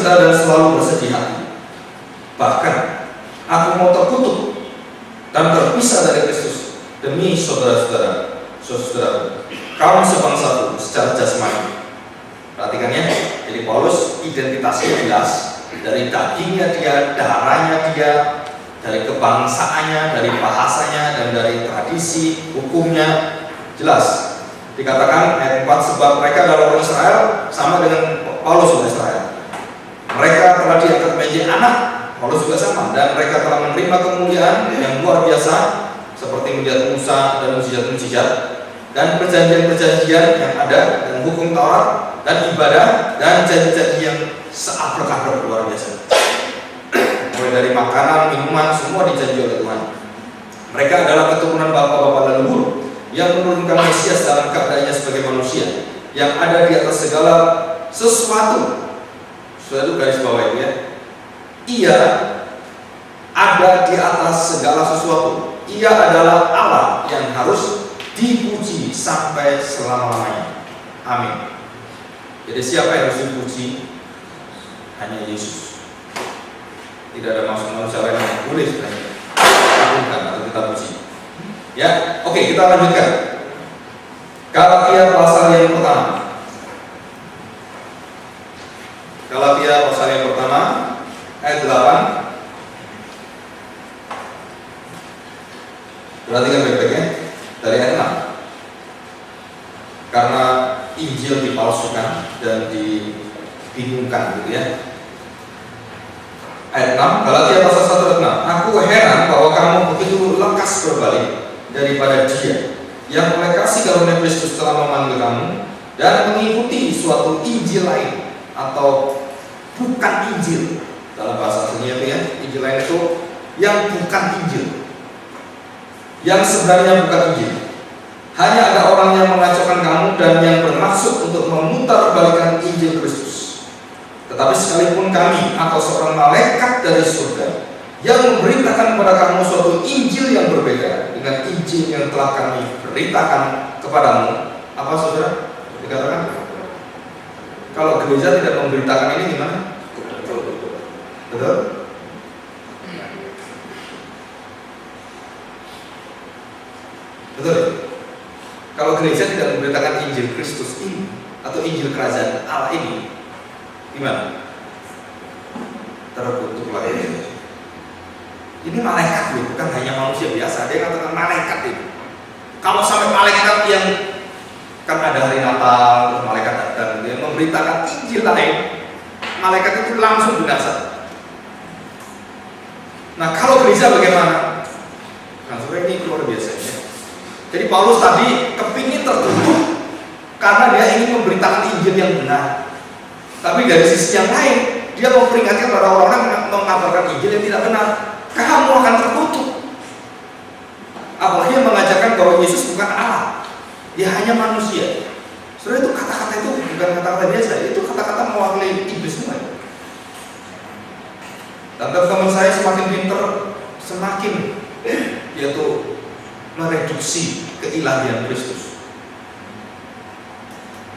berserta dan selalu bersedih hati. Bahkan aku mau terkutuk dan terpisah dari Kristus demi saudara-saudara, kaum sebangsaku secara jasmani. Perhatikan ya, jadi Paulus identitasnya jelas, dari dagingnya dia, darahnya dia, dari kebangsaannya, dari bahasanya, dan dari tradisi hukumnya jelas. Dikatakan ayat 4, sebab mereka adalah orang Israel sama dengan Paulus orang Israel. Mereka telah diangkat menjadi anak, Paulus juga sama, dan mereka telah menerima kemuliaan yang luar biasa seperti mujizat Musa dan mujizat-mujizat dan perjanjian-perjanjian yang ada, dan hukum Taurat dan ibadah dan janji-janji yang seabrek-abrek luar biasa. Mulai dari makanan, minuman, semua dijanji oleh Tuhan. Mereka adalah keturunan bapak-bapak leluhur yang menurunkan Mesias dalam keadaannya sebagai manusia yang ada di atas segala sesuatu. Suatu garis bawah itu ya. Ia ada di atas segala sesuatu. Ia adalah Allah yang harus dipuji sampai selama-lamanya. Amin. Jadi siapa yang harus dipuji? Hanya Yesus. Tidak ada maksud manusia lain yang boleh sebenarnya agungkan atau kita puji. Ya, oke, kita lanjutkan. Galatia pasal yang pertama. Galatia pasal yang pertama ayat 8. Perhatikan baik-baik ya, dari ayat 6. Karena Injil dipalsukan dan dibingungkan gitu ya. Ayat 6, Galatia pasal 1 ayat 6. Aku heran bahwa kamu begitu lekas berbalik daripada Dia yang oleh kasih karunia Kristus telah memanggil kamu dan mengikuti suatu Injil lain atau bukan Injil. Dalam bahasa aslinya itu ya, Injil lain itu yang bukan Injil, yang sebenarnya bukan Injil. Hanya ada orang yang mengacaukan kamu dan yang bermaksud untuk memutarbalikkan Injil Kristus. Tetapi sekalipun kami atau seorang malaikat dari surga yang memberitakan kepada kamu suatu Injil yang berbeda dengan Injil yang telah kami beritakan kepadamu, apa saudara? Dikatakan kalau gereja tidak memberitakan ini gimana? Betul? Betul? Kalau gereja tidak memberitakan Injil Kristus ini atau Injil Kerajaan Allah ini, gimana? Terkutuklah ini. Ini malaikat loh, bukan hanya manusia biasa. Dia katakan malaikat itu. Kalau sampai malaikat yang kan ada hari Natal, terus malaikat datang, dia memberitakan Injil lain, malaikat itu langsung binasa. Nah, kalau gereja bagaimana? Nah, sebenarnya ini luar biasa ya. Jadi Paulus tadi kepingin tertutup karena dia ingin memberitakan Injil yang benar. Tapi dari sisi yang lain, dia memperingatkan pada orang-orang yang mengabarkan Injil yang tidak benar. Kamu akan terkutuk. Apalagi yang mengajarkan bahwa Yesus bukan Allah, dia hanya manusia. Sebenarnya itu kata-kata itu bukan kata-kata biasa, itu kata-kata mewakili iblis semua. Dan teman-teman saya semakin pintar, semakin yaitu mereduksi keilahian Kristus.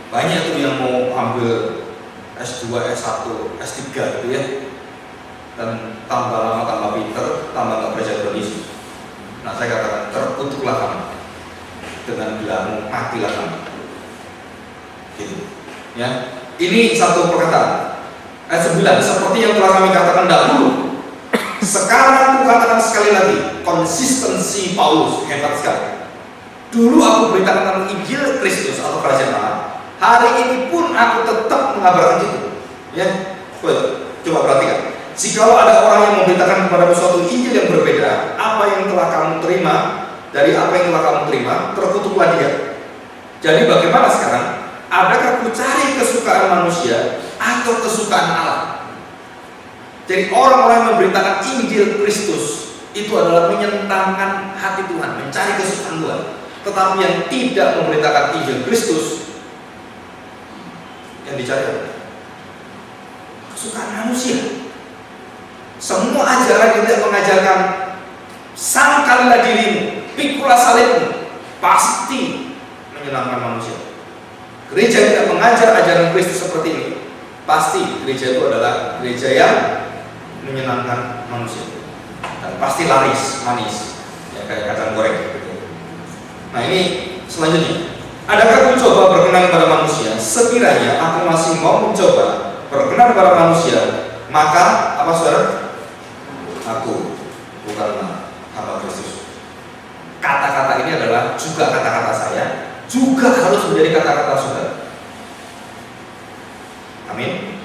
Banyak tuh yang mau ambil S2, S1, S3 gitu ya. Dan tambah lama tambah pinter, tambah gak percaya kondisi. Nah, saya katakan terkutuklah kamu dengan bilangmu matilah kamu. Gitu. Ya. Ini satu perkataan. Ayat 9, seperti yang telah kami katakan dahulu. Sekarang aku katakan sekali lagi, konsistensi Paulus hebat sekali. Dulu aku beritakan tentang Injil Kristus atau Kerajaan Allah. Hari ini pun aku tetap mengabarkan itu. Ya, coba perhatikan. Jikalau ada orang yang memberitakan kepada suatu Injil yang berbeda, apa yang telah kamu terima dari apa yang telah kamu terima, terkutuklah dia. Jadi bagaimana sekarang? Adakah ku cari kesukaan manusia atau kesukaan Allah? Jadi orang-orang yang memberitakan Injil Kristus itu adalah menyenangkan hati Tuhan, mencari kesukaan Tuhan. Tetapi yang tidak memberitakan Injil Kristus, yang dicari adalah kesukaan manusia. Semua ajaran yang tidak mengajarkan sangkalilah dirimu, pikulah salibmu, pasti menyenangkan manusia. Gereja tidak mengajar ajaran Kristus seperti ini, pasti gereja itu adalah gereja yang menyenangkan manusia dan pasti laris, manis, ya kayak kacang goreng gitu. Nah ini selanjutnya, adakah aku coba berkenan pada manusia? Sekiranya aku masih mau mencoba berkenan pada manusia, maka apa saudara? Aku bukanlah hamba Kristus. Kata-kata ini adalah juga kata-kata saya, juga harus menjadi kata-kata saudara. Amin.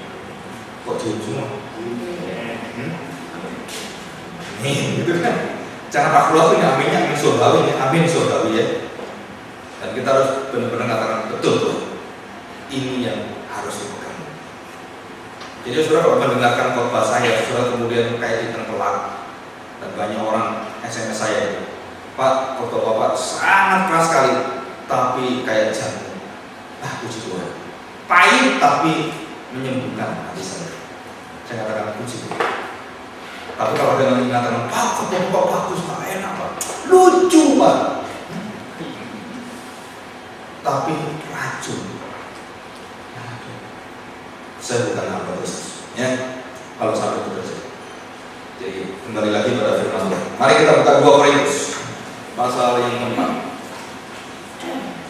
Kok di ujung? Amin, gitu kan? Jangan tak keluar punya aminnya, amin surgawi, amin surgawi ya. Dan kita harus benar-benar katakan betul tuh. Ini yang harus dipegang. Jadi saudara kalau mendengarkan khotbah saya, saudara kemudian kayak ditengkelak dan banyak orang SMS saya, Pak, khotbah Bapak sangat keras sekali, tapi kayak jantung. Puji Tuhan. Pahit tapi menyembuhkan hati saya. Saya katakan puji Tuhan. Tapi kalau dengan mengatakan, Pak, khotbah Bapak bagus, Pak, enak, Pak, lucu, Pak, tapi racun. Saya bukan hamba Kristus, ya. Kalau sampai itu terjadi. Jadi kembali lagi pada firman Tuhan. Mari kita buka 2 Korintus pasal yang keempat.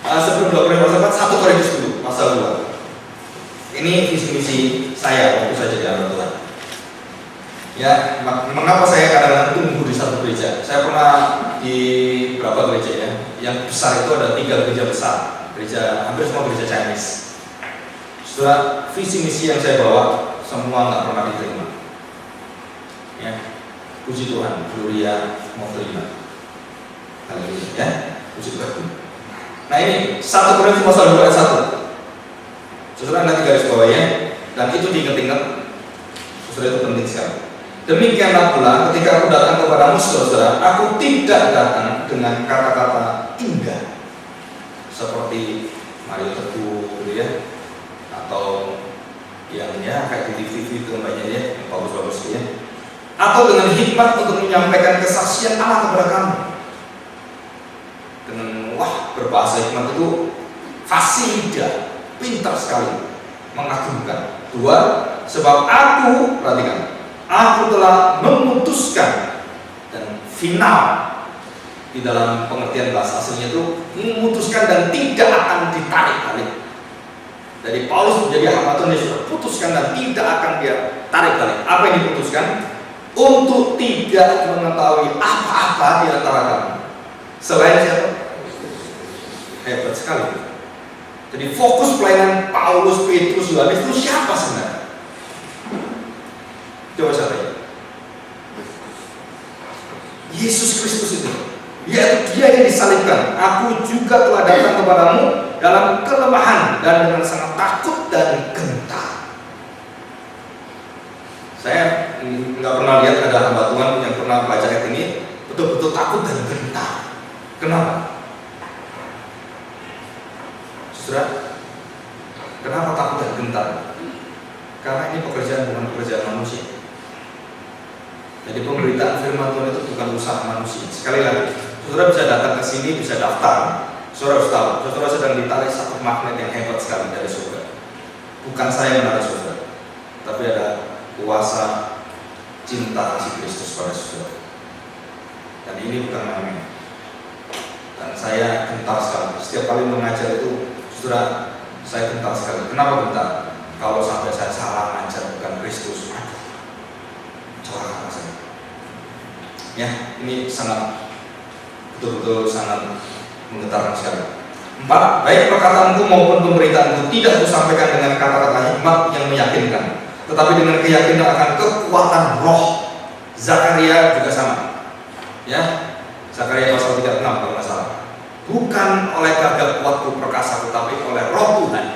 Sebelum 2 Korintus pasal 4, 1 Korintus dulu pasal 2. Ini visi misi saya waktu saya jadi hamba Tuhan. Ya, mengapa saya kadang-kadang tunggu di satu gereja? Saya pernah di berapa gereja ya? Yang besar itu ada 3 gereja besar, gereja hampir semua gereja Chinese. Setelah visi misi yang saya bawa semua nggak pernah diterima. Ya, puji Tuhan, Gloria mau terima. Haleluya, ya, puji Tuhan. Nah ini 1 Korintus pasal 2 ayat 1. Saudara nanti garis bawah ya, dan itu diingat-ingat. Saudara itu penting sekali. Demikianlah pula ketika aku datang kepadamu saudara, aku tidak datang dengan kata-kata indah seperti Mario Teguh gitu ya, atau yang ya kayak di TV itu banyak ya, yang bagus-bagus ya, atau dengan hikmat untuk menyampaikan kesaksian Allah kepada kamu. Dengan berbahasa hikmat itu fasih lidah, pintar sekali, mengagumkan. 2, sebab aku, perhatikan, aku telah memutuskan, dan final di dalam pengertian bahasa aslinya itu memutuskan dan tidak akan ditarik balik. Jadi Paulus menjadi hamba Tuhan, dia sudah putuskan dan tidak akan dia tarik balik. Apa yang diputuskan? Untuk tidak mengetahui apa-apa di antara kamu selain siapa? Hebat sekali. Jadi fokus pelayanan Paulus, Petrus, Yohanes itu siapa sebenarnya? Coba saya tanya. Yesus Kristus itu, yaitu Dia yang disalibkan. Aku juga telah datang kepadamu dalam kelemahan dan dengan sangat takut dan gentar. Saya nggak pernah lihat ada hamba Tuhan yang pernah baca ayat ini betul-betul takut dan gentar. Kenapa? Saudara, kenapa takut dan gentar? Karena ini pekerjaan bukan pekerjaan manusia. Jadi pemberitaan firman Tuhan itu bukan usaha manusia. Sekali lagi, saudara bisa datang ke sini, bisa daftar. Saudara harus tahu, saudara sedang ditarik satu magnet yang hebat sekali dari saudara. Bukan saya yang menarik saudara, tapi ada kuasa cinta kasih Kristus pada saudara. Dan ini bukan main-main. Dan saya gentar sekali. Setiap kali mengajar itu, saudara, saya gentar sekali. Kenapa gentar? Kalau sampai saya salah mengajar bukan Kristus, celaka saya. Ya, ini sangat betul-betul sangat menggetarkan sekali. 4, baik perkataanku maupun pemberitaanku tidak kusampaikan dengan kata-kata hikmat yang meyakinkan, tetapi dengan keyakinan akan kekuatan roh. Zakaria juga sama. Ya, Zakaria pasal 36 kalau nggak salah. Bukan oleh gagah kuatku perkasa, tetapi oleh roh Tuhan.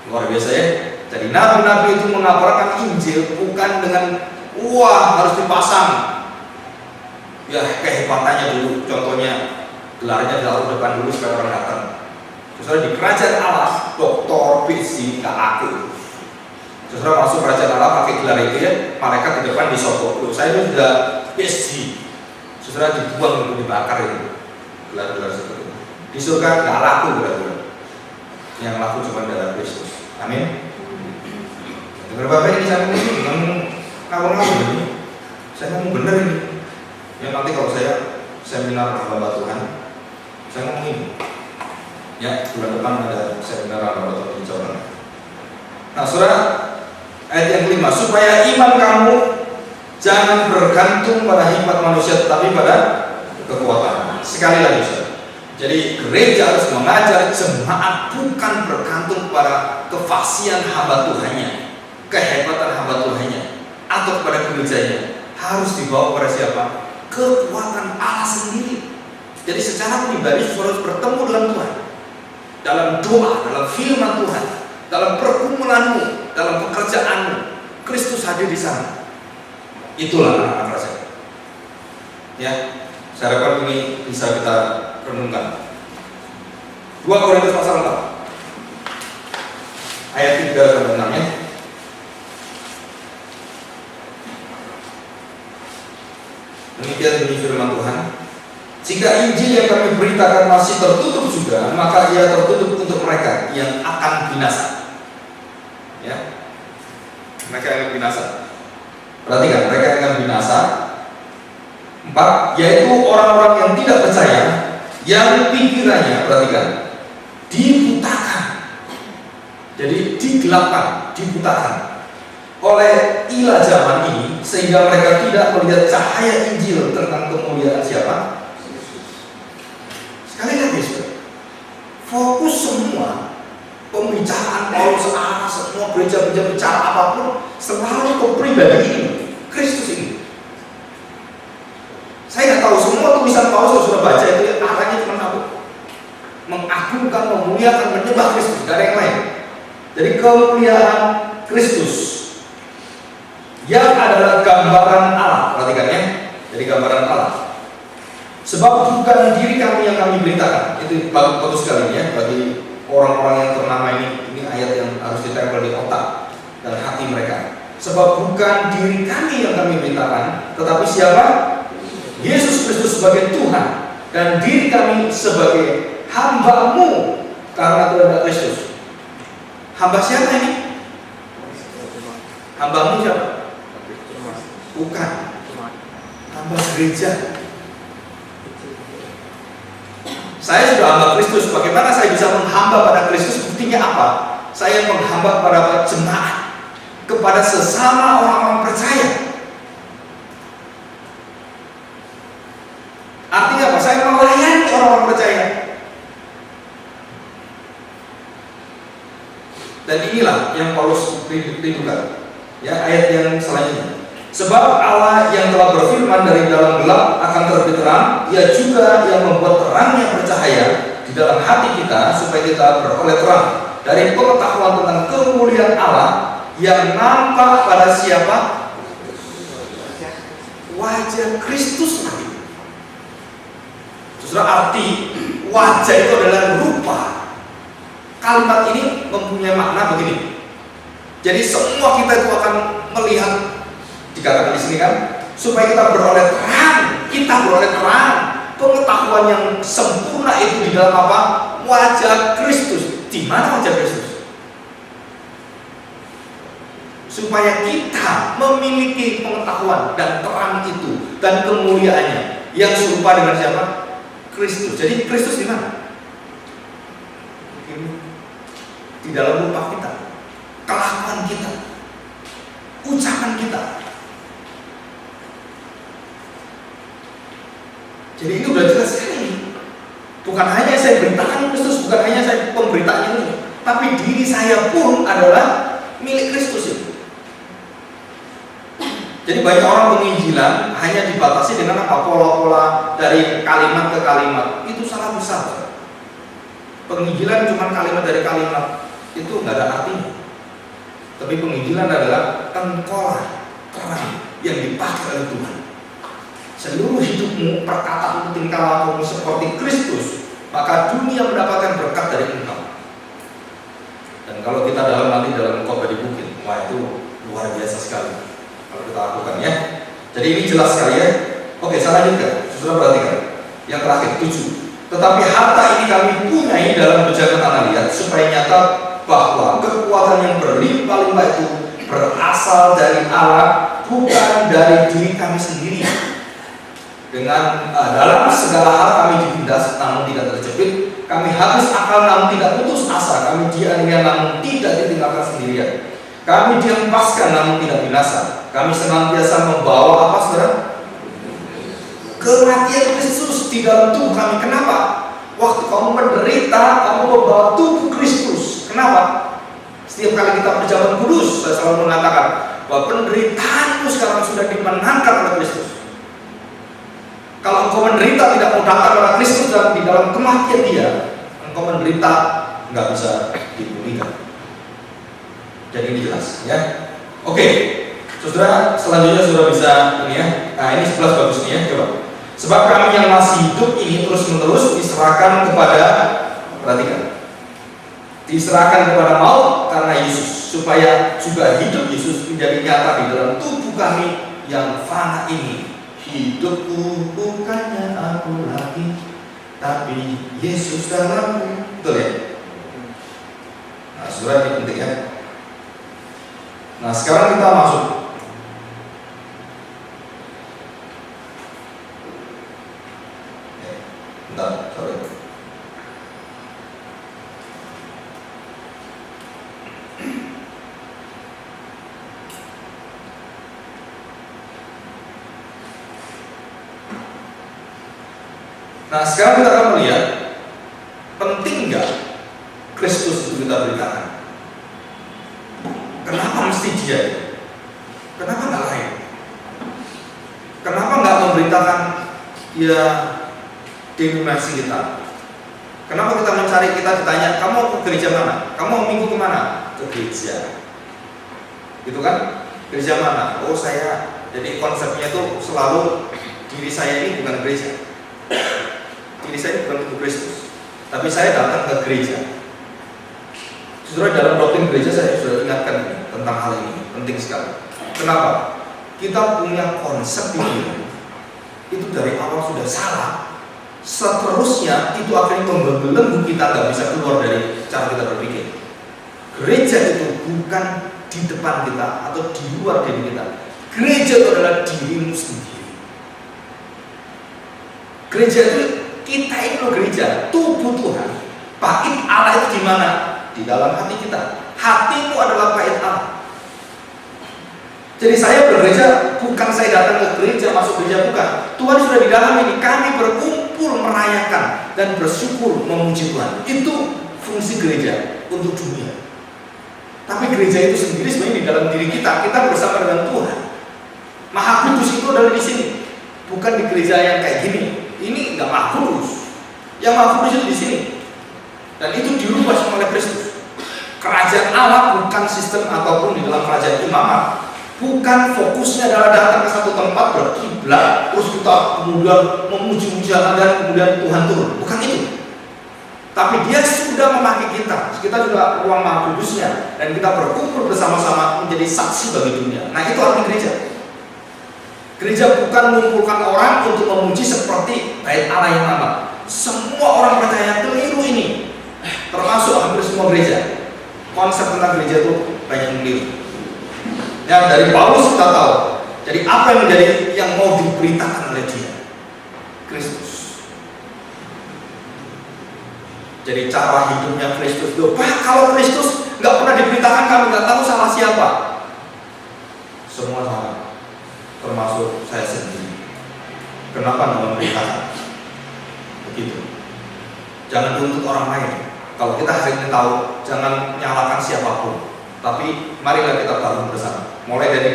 Luar biasa ya. Jadi nabi-nabi itu mengabarkan Injil bukan dengan harus dipasang ya kehebatannya dulu. Contohnya gelarnya ditaruh depan dulu supaya orang datang. Saudara di kerajaan Allah, doktor PhD nggak aku. Saudara masuk kerajaan Allah pakai gelar itu ya, malaikat di depan disogok. Saya itu sudah PhD. Saudara dibuang untuk dibakar itu gelar-gelar seperti itu. Di surga nggak laku gelar-gelar. Yang laku cuma darah Kristus. Amin. Dengar Bapak ini saya ngomong ini, ngawur-ngawur ini. Saya ngomong bener ini. Ya nanti kalau saya seminar hamba Tuhan, saya ngomong ini. Ya, bulan depan ada seminar hamba Tuhan di Jawa. Nah, saudara, ayat yang kelima, supaya iman kamu jangan bergantung pada hikmat manusia, tetapi pada kekuatan. Sekali lagi, saudara. Jadi gereja harus mengajar jemaat bukan bergantung pada kefasihan hamba Tuhannya, kehebatan hamba Tuhannya, atau kepada gerejanya. Harus dibawa kepada siapa? Kekuatan Allah sendiri. Jadi secara pribadi harus bertemu dengan Tuhan dalam doa, dalam firman Tuhan, dalam pergumulanmu, dalam pekerjaanmu. Kristus hadir di sana. Itulah anak-anak saya. Ya, saya harapkan ini bisa kita renungkan. 2 Korintus pasal 4 ayat 3 sampai 6 ya. Demikian bunyi firman Tuhan. Jika Injil yang kami beritakan masih tertutup juga, maka ia tertutup untuk mereka yang akan binasa. Ya, mereka yang akan binasa. Perhatikan, mereka yang akan binasa. 4, yaitu orang-orang yang tidak percaya, yang pikirannya, perhatikan, dibutakan. Jadi digelapkan, dibutakan oleh ilah zaman ini, sehingga mereka tidak melihat cahaya Injil tentang kemuliaan siapa? Sekali lagi, saudara, fokus semua pembicaraan Paulus arah semua gereja-gereja bicara apapun selalu ke pribadi ini, Kristus ini. Saya nggak tahu semua tulisan Paulus kalau sudah baca itu arahnya cuma satu, mengagungkan, memuliakan, menyembah Kristus, gak ada yang lain. Jadi kemuliaan Kristus yang adalah gambaran Allah, perhatikan ya. Jadi gambaran Allah. Sebab bukan diri kami yang kami beritakan. Itu bagus sekali ya bagi orang-orang yang ternama ini ayat yang harus ditempel di otak dan hati mereka. Sebab bukan diri kami yang kami beritakan, tetapi siapa? Yesus Kristus sebagai Tuhan, dan diri kami sebagai hamba-Mu karena kehendak Kristus. Hamba siapa ini? Hamba-Mu siapa? Bukan. Hamba gereja. Saya sudah hamba Kristus. Bagaimana saya bisa menghamba pada Kristus? Buktinya apa? Saya menghamba pada jemaat, kepada sesama orang-orang percaya. Artinya apa? Saya melayani orang-orang percaya. Dan inilah yang Paulus rindukan. Ya, ayat yang selanjutnya. Sebab Allah yang telah berfirman dari dalam gelap akan terbit terang, Ia juga yang membuat terangnya bercahaya di dalam hati kita, supaya kita beroleh terang dari pengetahuan tentang kemuliaan Allah yang nampak pada siapa? Wajah Kristus. Saudara, arti wajah itu adalah rupa. Kalimat ini mempunyai makna begini. Jadi semua kita itu akan melihat, dikatakan di sini kan, supaya kita beroleh terang. Kita beroleh terang, pengetahuan yang sempurna itu di dalam apa? Wajah Kristus. Di mana wajah Kristus? Supaya kita memiliki pengetahuan dan terang itu dan kemuliaannya yang serupa dengan siapa? Kristus. Jadi Kristus di mana? Di dalam rupa kita, kelakuan kita, ucapan kita. Jadi ini udah jelas sekali. Bukan hanya saya beritakan Kristus, bukan hanya saya pemberitaan itu, tapi diri saya pun adalah milik Kristus itu. Jadi banyak orang penginjilan hanya dibatasi dengan apa? Pola-pola dari kalimat ke kalimat. Itu salah besar. Penginjilan cuma kalimat dari kalimat, itu nggak ada artinya. Tapi penginjilan adalah tengkorak terang yang dipakai oleh Tuhan. Seluruh hidupmu, perkataanmu, tingkah lakumu seperti Kristus, maka dunia mendapatkan berkat dari engkau. Dan kalau kita nanti dalam khotbah di bukit, wah itu luar biasa sekali kalau kita lakukan ya. Jadi ini jelas sekali ya. Oke, saya lanjutkan. Sudah perhatikan. Yang terakhir 7. Tetapi harta ini kami punyai dalam berjaga tanah liat, supaya nyata bahwa kekuatan yang berlimpah-limpah itu berasal dari Allah, bukan dari diri kami sendiri. Dengan dalam segala hal kami ditindas namun tidak terjepit, kami habis akal namun tidak putus asa, kami dianiaya namun tidak ditinggalkan sendirian, kami dihempaskan namun tidak binasa, kami senantiasa membawa apa saudara? Kematian Kristus di dalam tubuh kami. Kenapa? Waktu kamu menderita, kamu membawa tubuh Kristus. Kenapa? Setiap kali kita berjalan kudus, saya selalu mengatakan bahwa penderitaanmu sekarang sudah dimenangkan oleh Kristus. Kalau engkau menderita tidak mau datang oleh Kristus dan di dalam kematian Dia, engkau menderita nggak bisa dipulihkan. Jadi ini jelas, ya. Oke, saudara, selanjutnya saudara bisa ini ya. Nah ini 11 bagus nih ya, coba. Sebab kami yang masih hidup ini terus menerus diserahkan kepada, perhatikan, diserahkan kepada maut karena Yesus, supaya juga hidup Yesus menjadi nyata di dalam tubuh kami yang fana ini. Hidupku bukannya aku lagi, tapi Yesus dalamku. Betul ya? Nah, saudara, ini penting ya. Nah, sekarang kita masuk. Bentar, sorry. Nah, sekarang kita akan melihat penting nggak Kristus itu kita beritakan. Kenapa mesti Dia? Kenapa nggak lain? Kenapa nggak memberitakan ya denominasi kita? Kenapa kita mencari, kita ditanya, kamu ke gereja mana? Kamu minggu kemana? Ke gereja. Gitu kan? Gereja mana? Oh saya, jadi konsepnya tuh selalu diri saya ini bukan gereja. Diri saya bukan tubuh Kristus, tapi saya datang ke gereja. Saudara, dalam doktrin gereja saya sudah ingatkan tentang hal ini, penting sekali. Kenapa? Kita punya konsep itu dari awal sudah salah. Seterusnya itu akan membelenggu kita, nggak bisa keluar dari cara kita berpikir. Gereja itu bukan di depan kita atau di luar diri kita. Gereja itu adalah dirimu sendiri. Gereja itu kita itu gereja, tubuh Tuhan. Bait Allah itu di mana? Di dalam hati kita. Hatimu adalah bait Allah. Jadi saya bergereja bukan saya datang ke gereja, masuk gereja, bukan. Tuhan sudah di dalam ini. Kami berkumpul merayakan dan bersyukur memuji Tuhan. Itu fungsi gereja untuk dunia. Tapi gereja itu sendiri sebenarnya di dalam diri kita. Kita bersama dengan Tuhan. Maha Kudus itu adalah di sini. Bukan di gereja yang kayak gini. Ini nggak Maha Kudus. Yang Maha Kudus itu di sini. Dan itu dirubah semua oleh Kristus. Kerajaan Allah bukan sistem ataupun di dalam kerajaan imamat. Bukan fokusnya adalah datang ke satu tempat berkiblat terus kita kemudian memuji-muji Allah dan kemudian Tuhan turun. Bukan itu. Tapi Dia sudah memakai kita. Kita juga ruang Maha Kudusnya dan kita berkumpul bersama-sama menjadi saksi bagi dunia. Nah itu arti gereja. Gereja bukan mengumpulkan orang untuk memuji seperti bait Allah yang lama. Semua orang percaya keliru ini, termasuk hampir semua gereja. Konsep tentang gereja itu banyak yang keliru. Yang dari Paulus kita tahu. Jadi apa yang menjadi yang mau diberitakan oleh Dia? Kristus. Jadi cara hidupnya Kristus itu. Kalau Kristus nggak pernah diberitakan, kami nggak tahu salah siapa. Semua salah. Termasuk saya sendiri. Kenapa nggak memberitakan? Begitu. Jangan tuntut orang lain. Kalau kita hari ini tahu, jangan nyalakan siapapun. Tapi marilah kita bangun bersama. Mulai dari